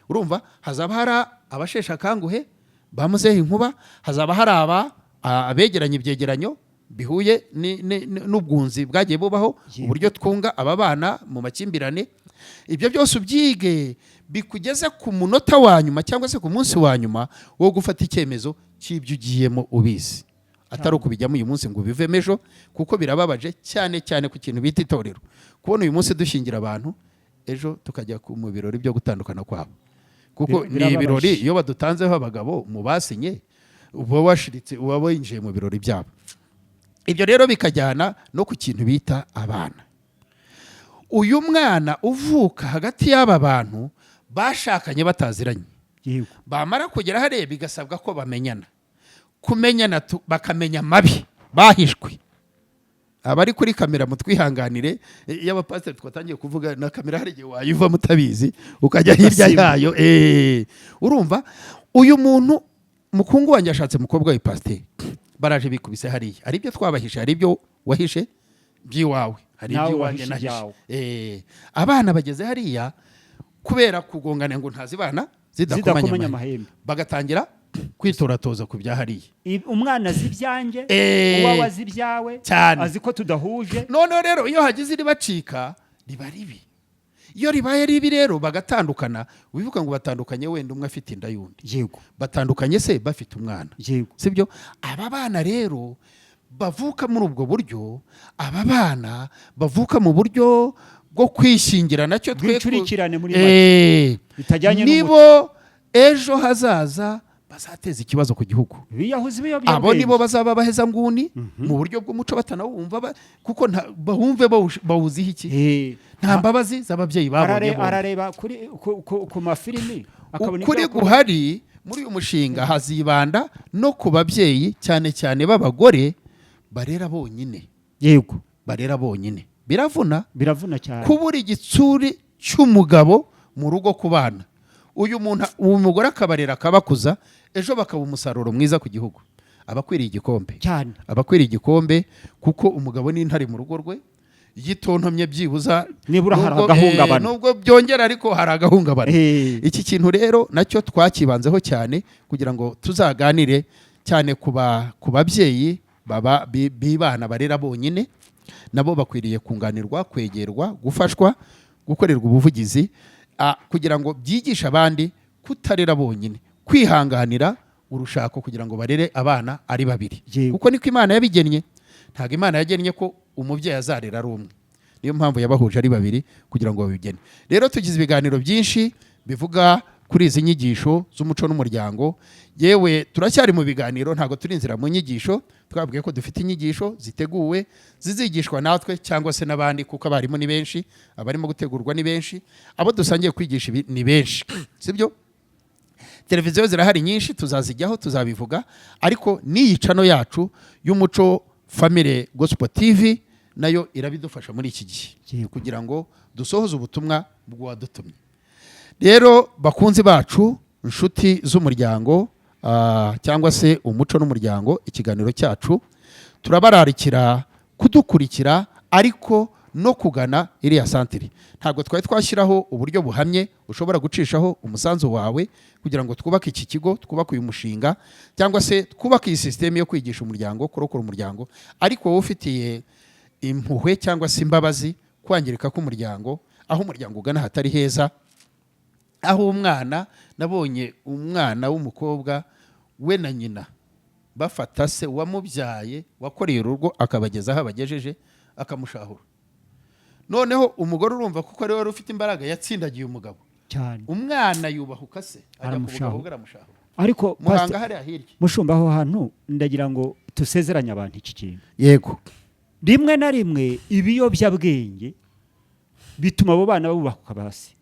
Urumva, hazaba hari abashesha akanguhe bamuzeho inkuba, hazaba hari abegeranya ibyegeranyo bihuye n'ubwunzi bwagiye bubaho, uburyo twunga ababana mu makimbirane. Ibyo byose ubyige bikugeze ku munota wa nyuma cyangwa se ku munsi wa nyuma wo gufata icyemezo cy'ibyo ugiyemo ubizi, atari ukubijyamo uyu munsi ngo bivemo ejo. Kuko birababaje cyane cyane ku kintu bita itorero, kubona uyu munsi dushingira abantu, ejo tukajya mu birori byo gutandukana kwabo. Kuko ni ibirori, iyo badutanzeho abagabo mu basinye, uba washiritse, uba winjiye mu birori byabo. Ibyo rero bikajyana no ku kintu bita abana. Uyu mwana uvuka hagati y'aba bantu bashakanye bataziranye, bamara kugera hariya bigasabwa ko bamenyana. Kumenyana bakamenya mabi bahishwe. Abari kuri kamera mutwihanganire, y'abapasiteri twatangiye kuvuga na kamera hari igihe wayiva mutabizi ukajya hirya yayo. Urumva, uyu muntu mukungu wanjye ashatse mukobwa we pasiteri, baraje bikubise hariya. Hari ibyo twabahishe, hari ibyo wahishe by'iwawe, hari ibyo wanjye nahishe. Abana bageze hariya kubera kugongana ngo ntazibana zidakomanya amahembe, bagatangira kwitoratoza ku byahariye. Umwana azi ibyanjye, uwawe azi ibyawe, azi ko tudahuje. None rero iyo hagize iribacika riba ribi. Iyo ribaye ribi rero bagatandukana, wibuka ngo batandukanye wenda umwe afite inda y'undi. Yego. Batandukanye se bafite umwana. Yego. Sibyo? Aba bana rero bavuka muri ubwo buryo, aba bana bavuka mu buryo bwo kwishingira nacyo twicurikirane muri make bitajyanye nibo ejo hazaza bazateza ikibazo ku gihugu. Abo nibo bazaba baheza nguni mu buryo bw'umuco batanawumva kuko bahumve bawuziho iki nta mbabazi z'ababyeyi babonye arareba ku mafilimi akabona kuri guhari muri uyu mushinga hazibanda no ku babyeyi cyane cyane b'abagore barera bonyine. Yego barera bonyine biravuna cyane kubura igitsuri cy'umugabo mu rugo ku bana. Uyu mugore akabarera akabakuza ejo bakaba umusaruro mwiza ku gihugu. Abakwiriye igikombe cyane, abakwiriye igikombe kuko umugabo n'intare mu rugo rwe yitontomye byibuza nibura hari agahungabana nubwo byongera ariko hari agahungabana. Iki kintu rero nacyo twakibanzeho cyane kugira ngo tuzaganire cyane ku babyeyi b'ibana barera bonyine. Nabo bakwiriye kunganirwa, kwegerwa, gufashwa, gukorerwa ubuvugizi kugira ngo byigishe abandi kutarera bonyine, kwihanganira urushako kugira ngo barere abana ari babiri. Kuko niko Imana yabigennye. Ntabwo Imana yagennye ko umubyeyi azarera ari umwe. Niyo mpamvu yabahuje ari babiri kugira ngo babigene. Rero tugize ibiganiro byinshi bivuga kuri izi nyigisho z'umuco n'umuryango. Yewe turacyari mu biganiro, ntabwo turinzira mu nyigisho. Twabwiye ko dufite inyigisho ziteguwe zizigishwa natwe cyangwa se n'abandi kuko abarimu ni benshi, abarimo gutegurwa ni benshi, abo dusangiye kwigisha ni benshi. Sibyo? Televiziyo zirahari nyinshi, tuzazijyaho tuzabivuga, ariko n'iyi channel yacu y'Umuco Family Gospel TV nayo irabidufasha muri iki gihe kugira ngo dusohoze ubutumwa bw'uwadutumye. Rero bakunzi bacu, inshuti z'umuryango cyangwa se umuco n'umuryango, ikiganiro cyacu turabararikira kudukurikira ariko no kugana iriya santire. Ntabwo twari twashyiraho uburyo buhamye ushobora gucishaho umusanzu wawe kugira ngo twubake iki kigo, twubake uyu mushinga cyangwa se twubake iyi system yo kwigisha umuryango, kurokora umuryango, ariko wowe ufitiye impuhwe cyangwa se imbabazi kwangirika k'umuryango, aho umuryango ugana hatari heza, aho nabonye umwana w'umukobwa we na nyina bafata se wamubyaye wakoreye urugo akabagezaho abagejeje akamushahura. Noneho umugore urumva kuko ari wari ufite imbaraga yatsindagiye umugabo cyane, umwana yubahuka se ajya kuvuga aramushahura. Ariko muhanga hari ahirye mushumba aho hantu ndagira ngo tusezeranye abantu iki kintu. Yego, rimwe na rimwe ibiyobyabwenge bituma abo bana babubahuka basi.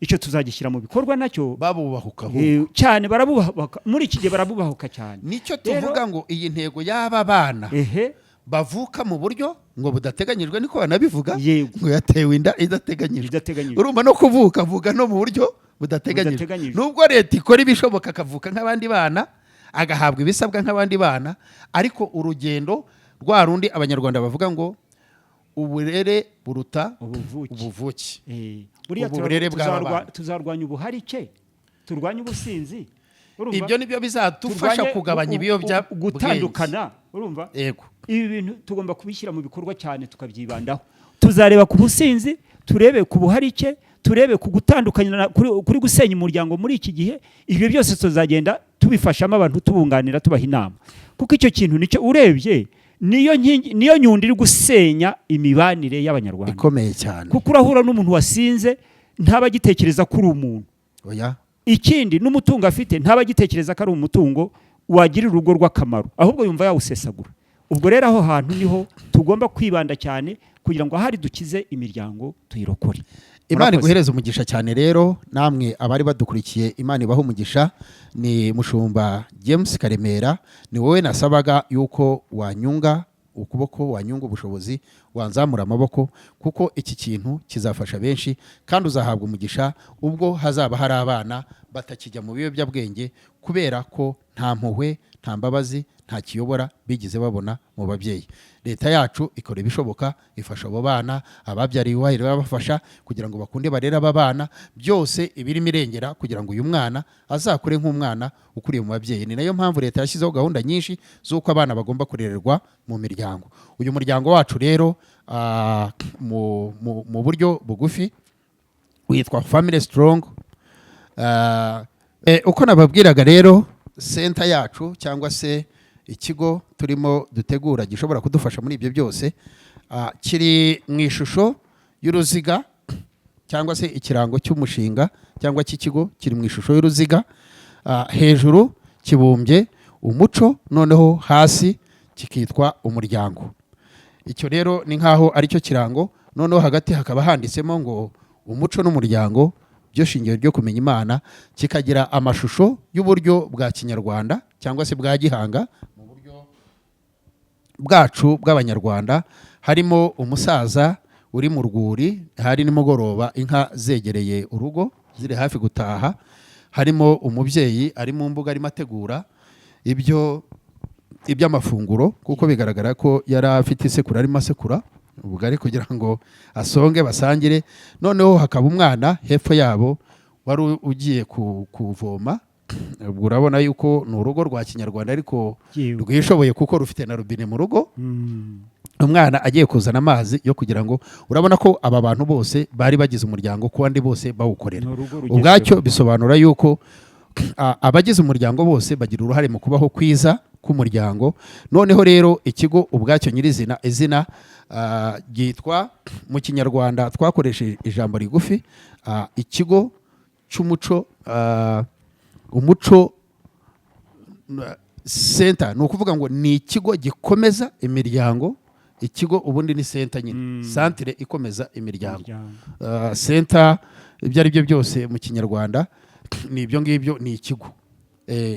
Icyo tuzagishyira mu bikorwa nacyo babubahuka cyane, barabubahuka muri iki gihe, barabubahuka cyane. Nicyo tuvuga ngo iyi ntego y'aba bana bavuka mu buryo ngo budateganyijwe, niko banabivuga ngo yatewe inda idateganyijwe. Urumva no kuvuka avuga no mu buryo budateganyijwe. Nubwo leta ikora ibishoboka akavuka nk'abandi bana, agahabwa ibisabwa nk'abandi bana, ariko urugendo rwa rundi abanyarwanda bavuga ngo uburere buruta ubuvuke. Uburere bw'abana tuzarwanya ubuharike, turwanya ubusinzi. Ibyo nibyo bizadufasha kugabanya ibiyobyabwenge, gutandukana. Urumva? Yego. Ibi bintu tugomba kubishyira mu bikorwa cyane, tukabyibandaho. Tuzareba ku businzi, turebe ku buharike, turebe ku gutandukanya kuri gusenya umuryango muri iki gihe. Ibyo byose tuzagenda tubifashamo abantu, tubunganira, tubaha inama, kuko icyo kintu nicyo urebye niyo nyundi iri gusenya imibanire y'abanyarwanda ikomeye cyane. Kuko urahura n'umuntu wasinze ntabagitekereza ko uri umuntu. Oya. Ikindi n'umutungo afite ntabagitekereza ko ari umutungo wagirira urugo rw'akamaro, ahubwo yumva yawusesagura. Ubwo rero aho hantu niho tugomba kwibanda cyane kugira ngo ahari dukize imiryango tuyirokore. Imana iguhereza umugisha cyane. Rero namwe abari badukurikiye, Imana ibaho umugisha. Ni Mushumba James Karemera, ni wowe nasabaga yuko wanyunga ukuboko, wanyunga ubushobozi, wanzamura amaboko, kuko iki kintu kizafasha benshi kandi uzahabwa umugisha ubwo hazaba hari abana batakijya mu biyobyabwenge kubera ko nta mpuhwe, nta mbabazi, nta kiyobora bigize babona mu babyeyi. Leta yacu ikora ibishoboka, ifasha abo bana, ababyariye iwahire babafasha kugira ngo bakunde barera aba bana, byose ibirimo irengera kugira ngo uyu mwana azakure nk'umwana ukuriye mu babyeyi. Ni nayo mpamvu leta yashyizeho gahunda nyinshi z'uko abana bagomba kurererwa mu miryango. Uyu muryango wacu rero mu buryo bugufi witwa Family Strong. Uko nababwiraga rero, center yacu cyangwa se ikigo turimo dutegura gishobora kudufasha muri ibyo byose, kiri mu ishusho y'uruziga cyangwa se ikirango cy'umushinga cyangwa cy'ikigo kiri mu ishusho y'uruziga, hejuru kibumbye umuco, noneho hasi kikitwa umuryango. Icyo rero ni nk'aho aricyo kirango, noneho hagati hakaba handitsemo ngo umuco n'umuryango byo shingiro ryo kumenya Imana, kikagira amashusho y'uburyo bwa kinyarwanda cyangwa se bwa gihanga mu buryo bwacu bw'abanyarwanda. Harimo umusaza uri mu rwuri, hari nimugoroba inka zegereye urugo ziri hafi gutaha, harimo umubyeyi ari mu mbuga arimo ategura iby'amafunguro, kuko bigaragara ko yari afite isekuru arimo asekura ubugari kugira ngo asonge basangire. Noneho hakaba umwana hepfo yabo wari ugiye kuvoma. Ubwo urabona yuko ni urugo rwa kinyarwanda ariko rwishoboye kuko rufite na robine mu rugo. Umwana agiye kuzana amazi yo kugira ngo, urabona ko aba bantu bose bari bagize umuryango kandi bose bawukorera. Ubwacyo bisobanura yuko abagize umuryango bose bagira uruhare mu kubaho kwiza k'umuryango. Noneho rero ikigo ubwacyo nyirizina, izina ryitwa mu kinyarwanda twakoresheje ijambo rigufi, ikigo cy'umuco, umuco center. Ni ukuvuga ngo ni ikigo gikomeza imiryango. Ikigo ubundi ni center nyine, centre ikomeza imiryango. Center ibyo ari byo byose mu kinyarwanda ni ibyo ngibyo, ni ikigo.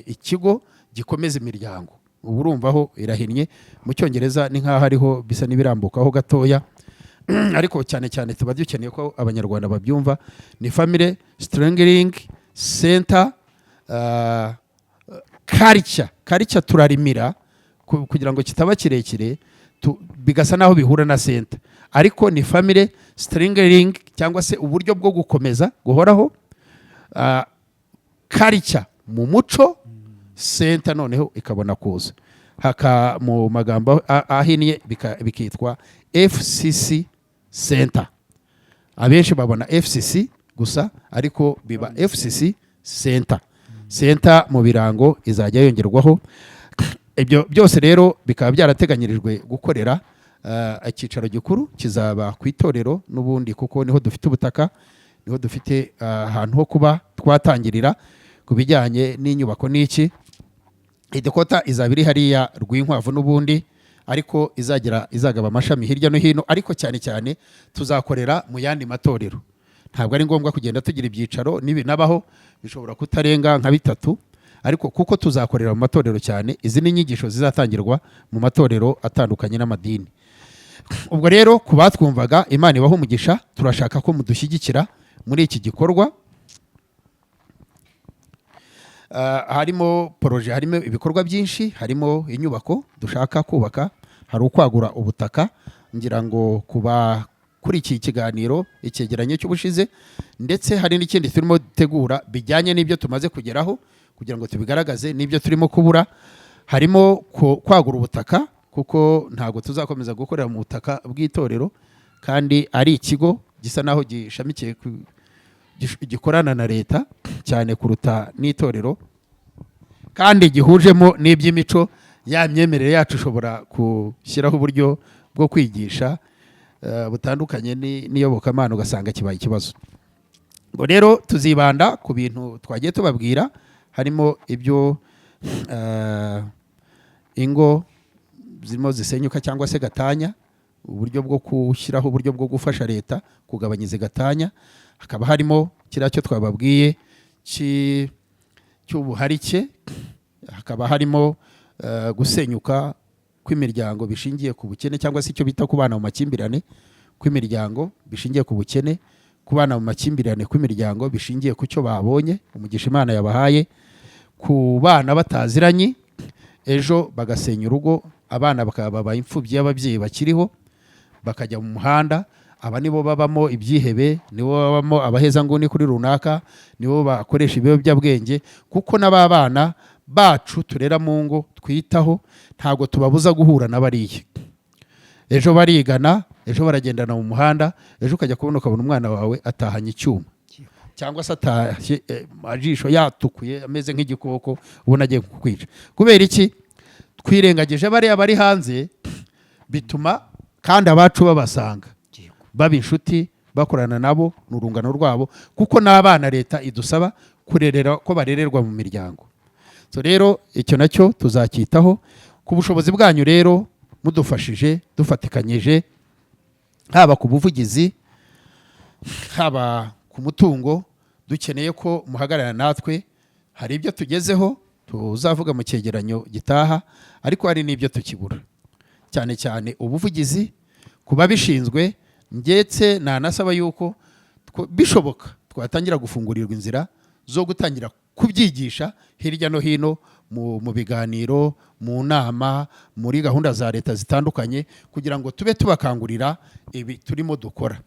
Ikigo gikomeza imiryango. Ubu urumva aho irahinnye. Mu cyongereza ni nk'aho ariho bisa n'ibirambukaho gatoya ariko cyane cyane tuba dukeneye ko abanyarwanda babyumva. Ni family strengthening center, culture turarimira kugira ngo kitaba kirekire bigasa naho bihura na center, ariko ni family strengthening cyangwa se uburyo bwo gukomeza guhoraho, culture mu muco, center noneho ikabona kuza mu magambo ahinnye bikitwa FCC center. Abenshi babona FCC gusa ariko biba FCC center. Center mu birango izajya yongerwaho. Ibyo byose rero bikaba byarateganyirijwe gukorera icyicaro gikuru kizaba ku itorero n'ubundi, kuko niho dufite ubutaka, niho dufite ahantu ho kuba twatangirira ku bijyanye n'inyubako n'iki. Idekota izaba iri hariya Rwinkwavu n'ubundi, ariko izagaba amashami hirya no hino, ariko cyane cyane tuzakorera mu yandi matorero. Ntabwo ari ngombwa kugenda tugira ibyicaro, n'ibinabaho bishobora kutarenga nka 3, ariko kuko tuzakorera mu matorero cyane. Izi ni inyigisho zizatangirwa mu matorero atandukanye n'amadini. Ubwo rero ku batwumvaga, Imana ibaho umugisha. Turashaka ko mudushyigikira muri iki gikorwa. Harimo projet, harimo ibikorwa byinshi, harimo inyubako dushaka kubaka, hari ukwagura ubutaka. Ngira ngo kuba kuri iki kiganiro icyegeranyo cy'ubushize, ndetse hari n'ikindi turimo gutegura bijyanye n'ibyo tumaze kugeraho kugira ngo tubigaragaze n'ibyo turimo kubura. Harimo kwagura ubutaka, kuko ntago tuzakomeza gukorera mu butaka bw'itorero kandi ari ikigo gisa naho gishamikiye gikorana na leta cyane kuruta n'itorero, kandi gihujemo n'iby'imico. Ya myemerere yacu ushobora gushyiraho uburyo bwo kwigisha butandukanye n'iyobokamana, ugasanga kibaye ikibazo. Ngo rero tuzibanda ku bintu twagiye tubabwira, harimo ibyo ingo zirimo zisenyuka cyangwa se gatanya, uburyo bwo gushyiraho uburyo bwo gufasha leta kugabanya izi gatanya. Hakaba harimo kiriya cyo twababwiye cy'ubuharike. Hakaba harimo gusenyuka kw'imiryango bishingiye ku bukene, cyangwa se icyo bita kubana mu makimbirane kw'imiryango bishingiye ku bukene, kubana mu makimbirane kw'imiryango bishingiye ku cyo babonye umugisha Imana yabahaye, ku bana bataziranye ejo bagasenya urugo, abana bakaba imfubyi y'ababyeyi bakiriho, bakajya mu muhanda. Aba nibo babamo ibyihebe, nibo babamo abahezanguni kuri runaka, nibo bakoresha ibiyobyabwenge, kuko n'aba bana bacu turera mu ngo twitaho ntabwo tubabuza guhura n'abariye. Ejo barigana, ejo baragendana mu muhanda, ejo ukajya kubona ukabona umwana wawe atahanye icyuma, cyangwa se atashye ajisho yatukuye ameze nk'igikoko, ubona agiye kukwica. Kubera iki? Twirengagije bariya bari hanze, bituma kandi abacu babasanga baba inshuti, bakorana nabo ni urungano rwabo, kuko n'abana leta idusaba kurerera ko barererwa mu miryango. So rero icyo nacyo tuzacyitaho. Ku bushobozi bwanyu rero mudufashije dufatikanyije, haba ku buvugizi haba ku mutungo, dukeneye ko muhagarara natwe. Hari ibyo tugezeho tuzavuga mu cyegeranyo gitaha, ariko hari n'ibyo tukibura, cyane cyane ubuvugizi ku babishinzwe. Ndetse nanasaba yuko bishoboka twatangira gufungurirwa inzira zo gutangira kubyigisha hirya no hino mu biganiro, mu nama, muri gahunda za leta zitandukanye, kugira ngo tube tubakangurira ibi turimo dukora.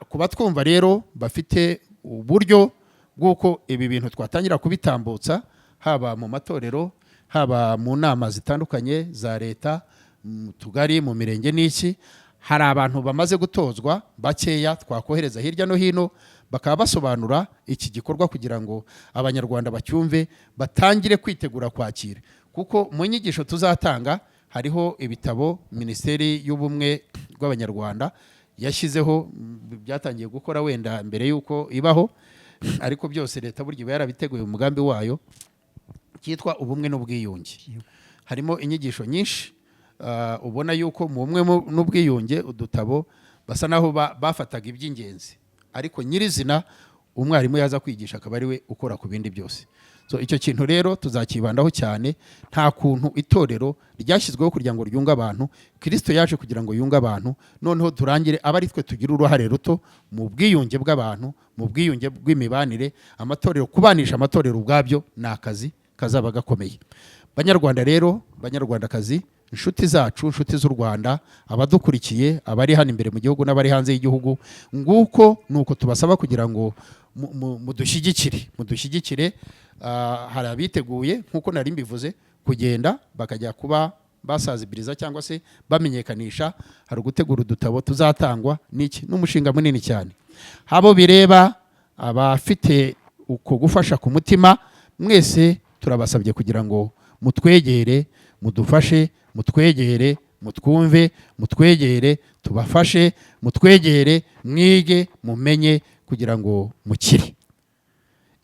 Kuba twumva rero bafite uburyo bw'uko ibi bintu twatangira kubitambutsa, haba mu matorero, haba mu nama zitandukanye za leta, mu tugari, mu mirenge n'iki. Hari abantu bamaze gutozwa bakeya twakohereza hirya no hino, bakaba basobanura iki gikorwa kugira ngo abanyarwanda bacyumve, batangire kwitegura kwakira. Kuko mu nyigisho tuzatanga hariho ibitabo Minisiteri y'Ubumwe bw'Abanyarwanda yashyizeho, byatangiye gukora wenda mbere y'uko ibaho, ariko byose leta burya iba yarabiteguye umugambi wayo, cyitwa ubumwe n'ubwiyunge. Harimo inyigisho nyinshi ubona yuko mu bumwe n'ubwiyunge udutabo basa naho bafataga iby'ingenzi, ariko nyirizina umwarimu yaza kwigisha akaba ari we ukora ku bindi byose. So icyo kintu rero tuzakibandaho cyane. Nta kuntu itorero ryashyizweho kugira ngo ryunge abantu, Kristo yaje kugira ngo yunge abantu, noneho turangire aba ari twe tugira uruhare ruto mu bwiyunge bw'abantu, mu bwiyunge bw'imibanire. Amatorero, kubanisha amatorero ubwabyo ni akazi kazaba gakomeye. Banyarwanda rero, banyarwandakazi, inshuti zacu, inshuti z'u Rwanda, abadukurikiye, abari hano imbere mu gihugu n'abari hanze y'igihugu, nguko nuko tubasaba kugira ngo mudushyigikire. Hari abiteguye nk'uko nari mbivuze kugenda bakajya kuba basazibiriza cyangwa se bamenyekanisha. Hari gutegura udutabo tuzatangwa, n'umushinga munini cyane. Habo bireba, abafite uko gufasha ku mutima, mwese turabasabye kugira ngo mutwegere, mudufashe, mutwegere, mutwumve, mutwegere, tubafashe, mutwegere, mwige, mumenye, kugira ngo mukire.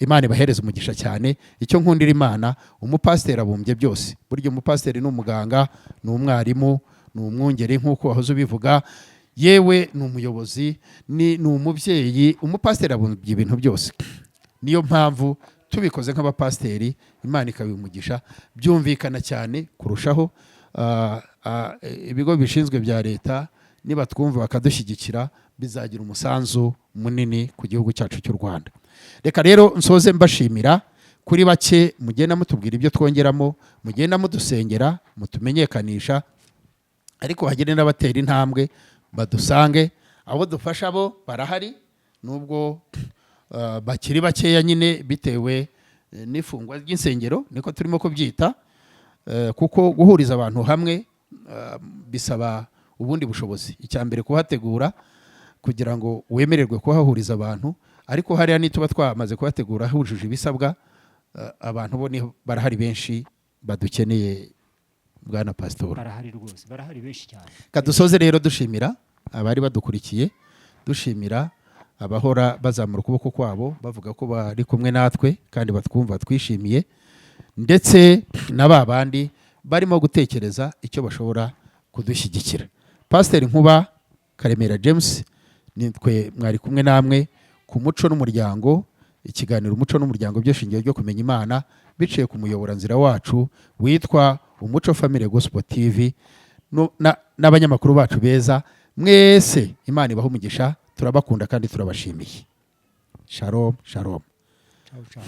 Imana ibahereze umugisha cyane. Icyo nkundira Imana, umupasiteri abumbye byose. Burya umupasiteri ni umuganga, ni umwarimu, ni umwungeri nk'uko wahoze ubivuga, yewe ni umuyobozi, ni umubyeyi. Umupasiteri abumbye ibintu byose. Niyo mpamvu tubikoze nk'abapasiteri, Imana ikabimugisha, byumvikana cyane kurushaho. Ibigo bishinzwe bya leta niba twumva bakadushyigikira, bizagira umusanzu munini ku gihugu cyacu cy'u Rwanda. Reka rero nsoze mbashimira kuri bake mugenda mutubwira ibyo twongeramo, mugenda mudusengera, mutumenyekanisha, ariko hagire n'abatera intambwe badusange. Abo dufasha bo barahari, nubwo bakiri bakeya nyine bitewe n'ifungwa ry'insengero, niko turimo kubyita, kuko guhuriza abantu hamwe bisaba ubundi bushobozi. Icya mbere kuhategura kugira ngo wemererwe kuhahuriza abantu, ariko hariya nituba twamaze kuhategura hujuje ibisabwa, abantu bo barahari benshi badukeneye. Bwana Pastor, barahari rwose, barahari benshi cyane. Kadusoze rero dushimira abari badukurikiye, dushimira abahora bazamura ukuboko kwabo bavuga ko bari kumwe natwe kandi batwumva twishimiye, ndetse n'ababandi barimo gutekereza icyo bashobora kudushyigikira. Pastor Nkuba Karemera James, nitwe mwari kumwe namwe ku Muco n'Umuryango, ikiganiro Umuco n'Umuryango byo shingiro ryo kumenya Imana, biciye ku muyoboranzira wacu witwa Umuco Family Gospel TV, n'abanyamakuru bacu beza. Mwese Imana ibahe umugisha, turabakunda kandi turabashimiye. Shalom, shalom. Ciao, ciao.